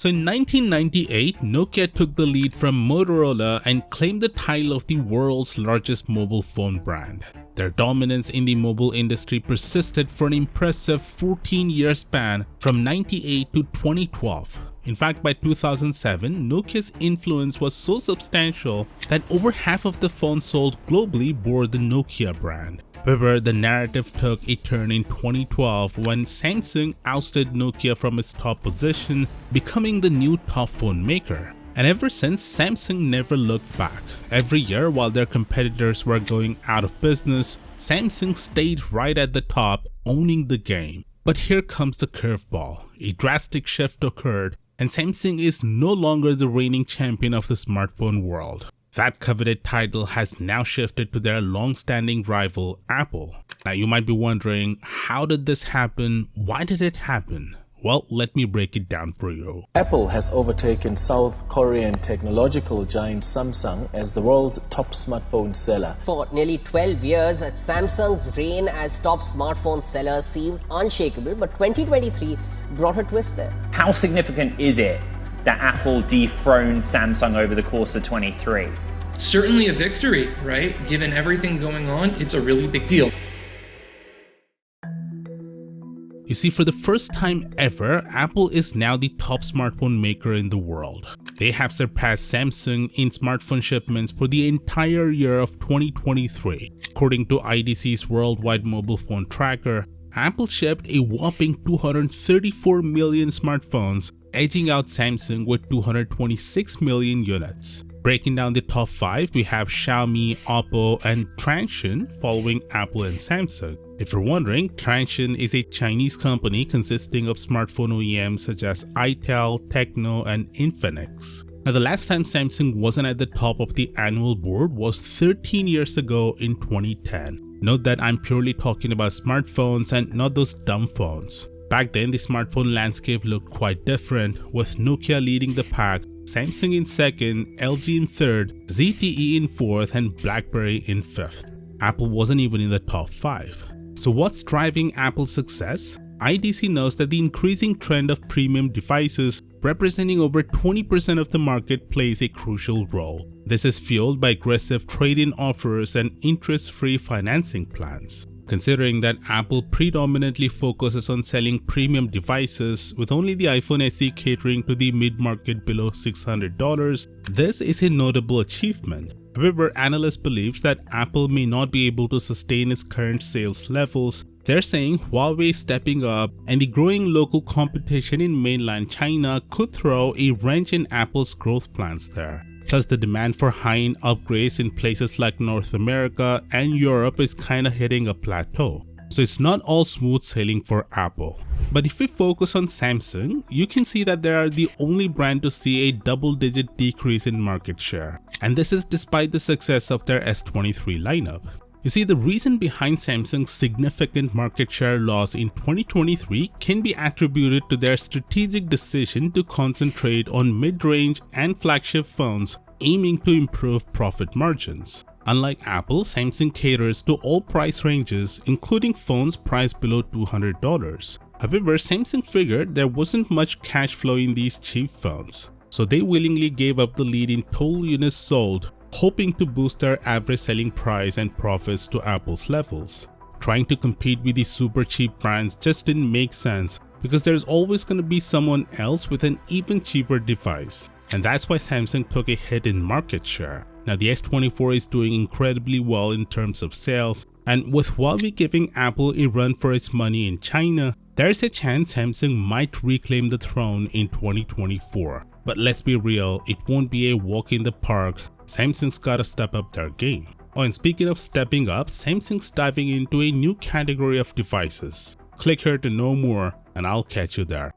So in 1998, Nokia took the lead from Motorola and claimed the title of the world's largest mobile phone brand. Their dominance in the mobile industry persisted for an impressive 14-year span from 98 to 2012. In fact, by 2007, Nokia's influence was so substantial that over half of the phones sold globally bore the Nokia brand. However, the narrative took a turn in 2012 when Samsung ousted Nokia from its top position, becoming the new top phone maker. And ever since, Samsung never looked back. Every year, while their competitors were going out of business, Samsung stayed right at the top, owning the game. But here comes the curveball. A drastic shift occurred, and Samsung is no longer the reigning champion of the smartphone world. That coveted title has now shifted to their long-standing rival, Apple. Now you might be wondering, how did this happen? Why did it happen? Well, let me break it down for you. Apple has overtaken South Korean technological giant Samsung as the world's top smartphone seller. For nearly 12 years, Samsung's reign as top smartphone seller seemed unshakable, but 2023 brought a twist there. How significant is it that Apple dethroned Samsung over the course of 23? Certainly a victory, right? Given everything going on, it's a really big deal. You see, for the first time ever, Apple is now the top smartphone maker in the world. They have surpassed Samsung in smartphone shipments for the entire year of 2023. According to IDC's worldwide mobile phone tracker, Apple shipped a whopping 234 million smartphones, edging out Samsung with 226 million units. Breaking down the top 5, we have Xiaomi, Oppo, and Transsion following Apple and Samsung. If you're wondering, Transsion is a Chinese company consisting of smartphone OEMs such as itel, Tecno, and Infinix. Now, the last time Samsung wasn't at the top of the annual board was 13 years ago in 2010. Note that I'm purely talking about smartphones and not those dumb phones. Back then, the smartphone landscape looked quite different, with Nokia leading the pack, Samsung in second, LG in third, ZTE in fourth, and BlackBerry in fifth. Apple wasn't even in the top 5. So what's driving Apple's success? IDC knows that the increasing trend of premium devices, representing over 20% of the market, plays a crucial role. This is fueled by aggressive trade-in offers and interest-free financing plans. Considering that Apple predominantly focuses on selling premium devices, with only the iPhone SE catering to the mid-market below $600, this is a notable achievement. However, analysts believe that Apple may not be able to sustain its current sales levels. They're saying Huawei stepping up and the growing local competition in mainland China could throw a wrench in Apple's growth plans there. Plus, the demand for high-end upgrades in places like North America and Europe is kinda hitting a plateau. So it's not all smooth sailing for Apple. But if we focus on Samsung, you can see that they are the only brand to see a double-digit decrease in market share. And this is despite the success of their S23 lineup. You see, the reason behind Samsung's significant market share loss in 2023 can be attributed to their strategic decision to concentrate on mid-range and flagship phones, aiming to improve profit margins. Unlike Apple, Samsung caters to all price ranges, including phones priced below $200. However, Samsung figured there wasn't much cash flow in these cheap phones, so they willingly gave up the lead in total units sold, hoping to boost their average selling price and profits to Apple's levels. Trying to compete with these super cheap brands just didn't make sense, because there's always going to be someone else with an even cheaper device. And that's why Samsung took a hit in market share. Now, the S24 is doing incredibly well in terms of sales, and with Huawei giving Apple a run for its money in China, there's a chance Samsung might reclaim the throne in 2024. But let's be real, it won't be a walk in the park. Samsung's gotta step up their game. Oh, and speaking of stepping up, Samsung's diving into a new category of devices. Click here to know more, and I'll catch you there.